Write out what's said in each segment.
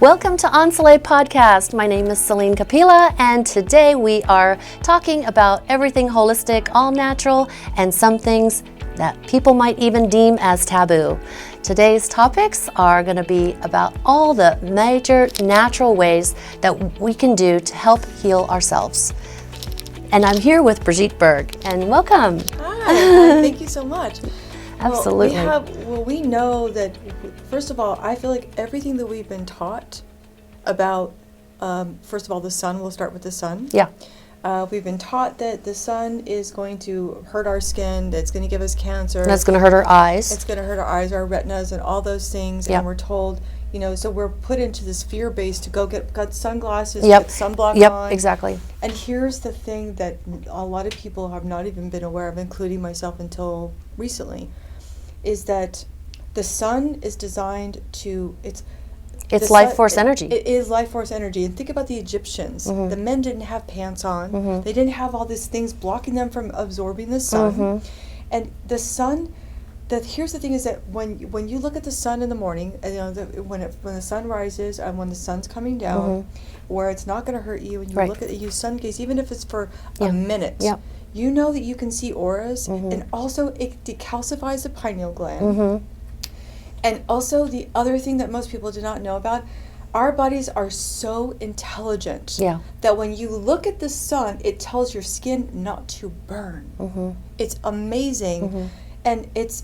Welcome to Ensele podcast. My name is Celine Capilla, and today we are talking about everything holistic, all natural, and some things that people might even deem as taboo. Today's topics are going to be about all the major natural ways that we can do to help heal ourselves. And I'm here with Brigitte Berg, and welcome. Hi, thank you so much. Absolutely. We know that, first of all, I feel like everything that we've been taught about, first of all, the sun, we'll start with the sun. Yeah. We've been taught that the sun is going to hurt our skin, that it's going to give us cancer. That's going to hurt our eyes. It's going to hurt our eyes, our retinas, and all those things. Yep. And we're told, so we're put into this fear base to go get sunglasses, Yep. get sunblock on. Yep, exactly. And here's the thing that a lot of people have not even been aware of, including myself until recently, is that the sun is designed to, it's life force energy. It is life force energy. And think about the Egyptians. Mm-hmm. The men didn't have pants on. Mm-hmm. They didn't have all these things blocking them from absorbing the sun. Mm-hmm. And the sun, here's the thing is that when you look at the sun in the morning, when the sun rises and when the sun's coming down, where it's not going to hurt you, and you look at you sun gaze, even if it's for a minute. Yep. You know that you can see auras, Mm-hmm. and also it decalcifies the pineal gland. And also the other thing that most people do not know about, our bodies are so intelligent that when you look at the sun, it tells your skin not to burn. It's amazing. And it's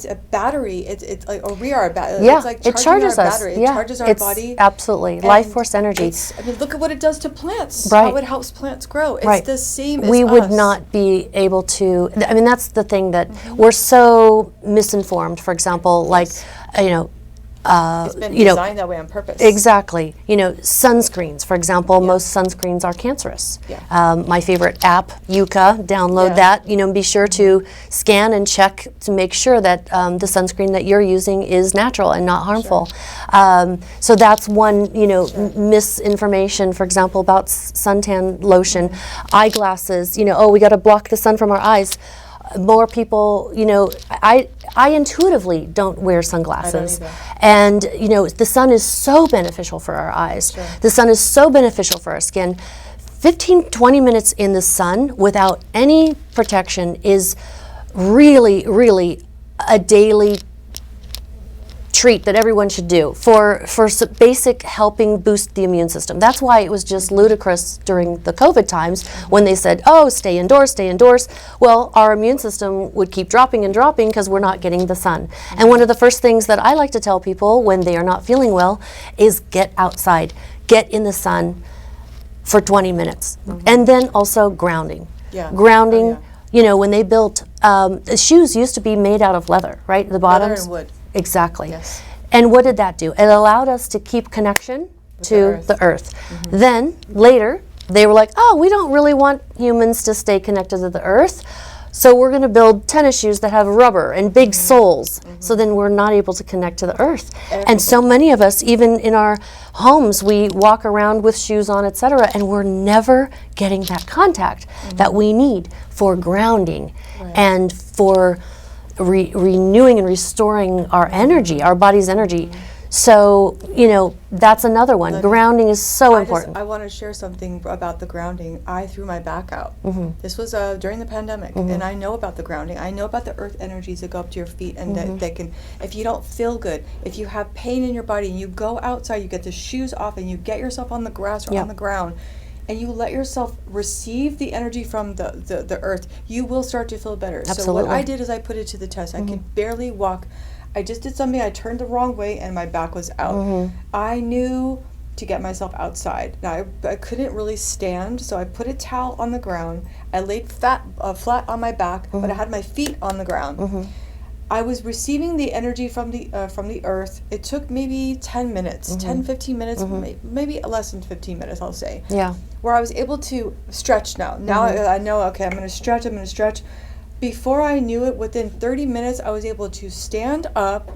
a battery. It's like, or we are a battery. Yeah, it's like it charges our us. battery. It Yeah, charges our body. Absolutely, life force energy. Look at what it does to plants. Right. How it helps plants grow. It's Right. the same as we us. would not be able to, that's the thing that we're so misinformed. For example, It's been designed that way on purpose. Exactly. Sunscreens, for example, most sunscreens are cancerous. Yeah. My favorite app, Yucca, download that. Be sure to scan and check to make sure that the sunscreen that you're using is natural and not harmful. So that's one, misinformation, for example, about suntan lotion. Eyeglasses, we got to block the sun from our eyes. More people, I intuitively don't wear sunglasses. And, the sun is so beneficial for our eyes. Sure. The sun is so beneficial for our skin. 15, 20 minutes in the sun without any protection is really, really a daily treat that everyone should do for basic helping boost the immune system. That's why it was just ludicrous during the COVID times when they said, oh, stay indoors, stay indoors. Well, our immune system would keep dropping and dropping because we're not getting the sun. And one of the first things that I like to tell people when they are not feeling well is get outside, get in the sun for 20 minutes. And then also grounding. Yeah. Grounding, when they built, the shoes used to be made out of leather, right? The bottoms. Leather and wood. Exactly. Yes. And what did that do? It allowed us to keep connection to the earth. Then later, they were like, oh, we don't really want humans to stay connected to the earth. So we're going to build tennis shoes that have rubber and big soles. So then we're not able to connect to the earth. And so many of us, even in our homes, we walk around with shoes on, etc., and we're never getting that contact that we need for grounding and for renewing and restoring our energy, our body's energy. So, that's another one. Grounding is so important. I want to share something about the grounding. I threw my back out. This was during the pandemic, and I know about the grounding. I know about the earth energies that go up to your feet, and that they can, if you don't feel good, if you have pain in your body, and you go outside, you get the shoes off, and you get yourself on the grass or on the ground, and you let yourself receive the energy from the earth, you will start to feel better. Absolutely. So what I did is I put it to the test. I could barely walk. I just did something, I turned the wrong way and my back was out. I knew to get myself outside. Now I couldn't really stand, so I put a towel on the ground. I laid flat on my back, but I had my feet on the ground. I was receiving the energy from the earth. It took maybe 10 minutes, 10, 15 minutes, maybe less than 15 minutes, I'll say. Yeah. Where I was able to stretch now. Now I know, okay, I'm going to stretch. Before I knew it, within 30 minutes, I was able to stand up,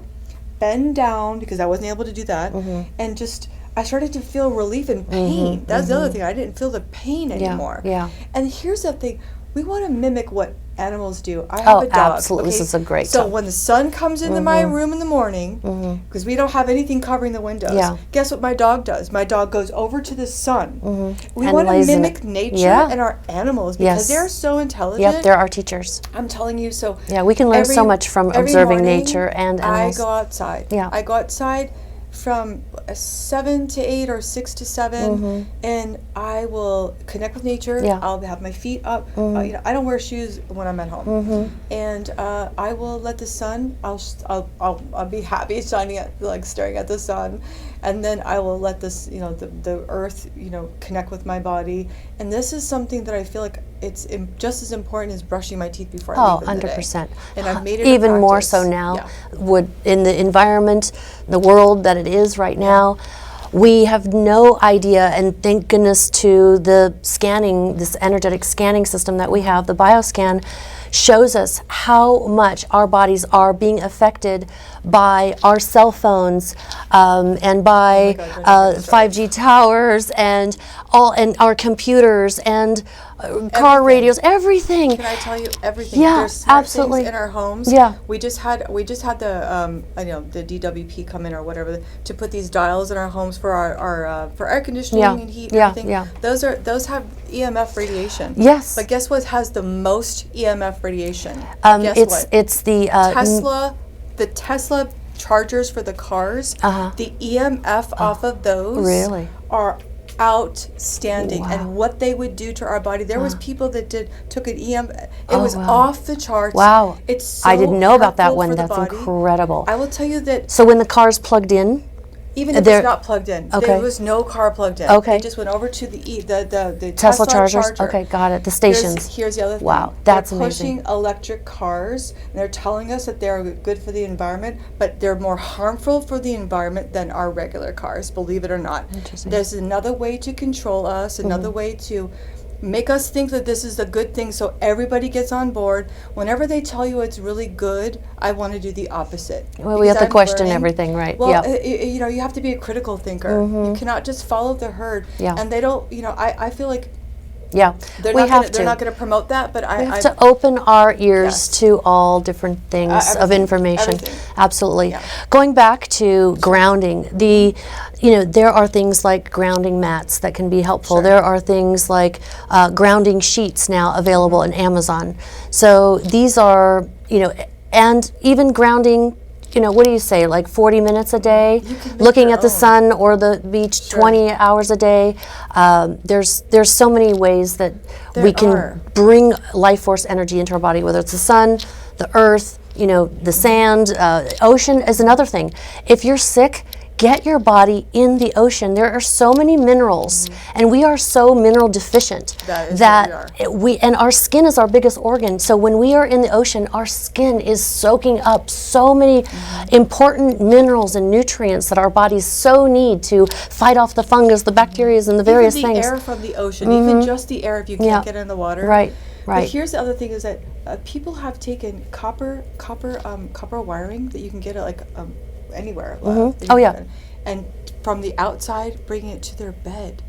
bend down, because I wasn't able to do that, and just, I started to feel relief and pain. That's the other thing. I didn't feel the pain anymore. Yeah. And here's the thing. We want to mimic what animals do. I have a dog. Absolutely. This is a great So topic. when the sun comes into my room in the morning, because we don't have anything covering the windows, Yeah. guess what my dog does? My dog goes over to the sun. We And want to lays in mimic it. nature Yeah. and our animals because Yes. they're so intelligent. Yep, they're our teachers. I'm telling you, so Yeah, we can learn so much from every observing morning, nature and animals. I go outside. Yeah. I go outside from 7 to 8 or 6 to 7, and I will connect with nature. Yeah. I'll have my feet up. I don't wear shoes when I'm at home, and I will let the sun. I'll be happy shining at, like, staring at the sun, and then I will let this, the earth, connect with my body. And this is something that I feel like it's just as important as brushing my teeth before I leave in the day. 100%. And I've made it even a more practice. so now. Yeah. In the environment, the world that it is right now, we have no idea, and thank goodness to the scanning, this energetic scanning system that we have, the bioscan, shows us how much our bodies are being affected by our cell phones and by 5G towers and our computers and car radios, everything. Can I tell you everything? Yeah, There's smart absolutely. things in our homes. Yeah. We just had the the DWP come in or whatever to put these dials in our homes for our for air conditioning Yeah. and heat and Yeah, everything. yeah. Those have EMF radiation. Yes. But guess what has the most EMF radiation? Guess what? It's the The Tesla chargers for the cars. The EMF off of those Really? are outstanding. And what they would do to our body. There was people that took an EMF. It was off the charts. Wow. It's so I didn't know about that harmful one. for the That's body. incredible. I will tell you that So when the car's plugged in, even if There- it's not plugged in, Okay. there was no car plugged in. Okay. They just went over to the Tesla chargers. charger. Okay, got it. The stations. Here's the other thing. Wow, that's they're amazing. pushing electric cars, and they're telling us that they're good for the environment, but they're more harmful for the environment than our regular cars, believe it or not. Interesting. There's another way to control us, another way to make us think that this is a good thing so everybody gets on board. Whenever they tell you it's really good, I want to do the opposite. Well, we have to Because I'm question learning- everything, right? Well, Yeah. you have to be a critical thinker. You cannot just follow the herd. Yeah. And they don't, I feel like Yeah. they're we not have gonna, to. they're not going to promote that, but We have to open our ears Yes. to all different things of everything, information. everything. Absolutely. Yeah. Going back to grounding, there are things like grounding mats that can be helpful. Sure. There are things like grounding sheets now available on Amazon. So these are, and even grounding. What do you say, like 40 minutes a day? can make Looking your at the own. sun or the beach Sure. 20 hours a day. There's so many ways that There we can are. bring life force energy into our body, whether it's the sun, the earth, the sand, ocean is another thing. If you're sick, get your body in the ocean. There are so many minerals, and we are so mineral deficient That is that what and our skin is our biggest organ. So when we are in the ocean, our skin is soaking up so many important minerals and nutrients that our bodies so need to fight off the fungus, the bacteria, and the various even the things. air from the ocean, even just the air if you can't Yeah. get in the water. Right. But here's the other thing is that people have taken copper wiring that you can get at anywhere. Oh, yeah. And from the outside, bringing it to their bed.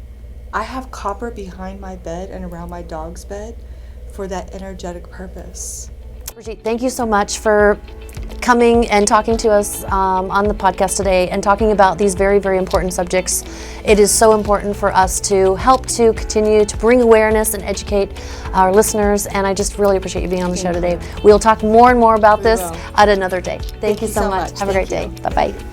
I have copper behind my bed and around my dog's bed for that energetic purpose. Brigitte, thank you so much for coming and talking to us on the podcast today and talking about these very, very important subjects. It is so important for us to help to continue to bring awareness and educate our listeners, and I just really appreciate you being on the show today. We'll talk more and more about this will. at another day. Thank you you so so much. much. Have a great Thank day. Bye-bye.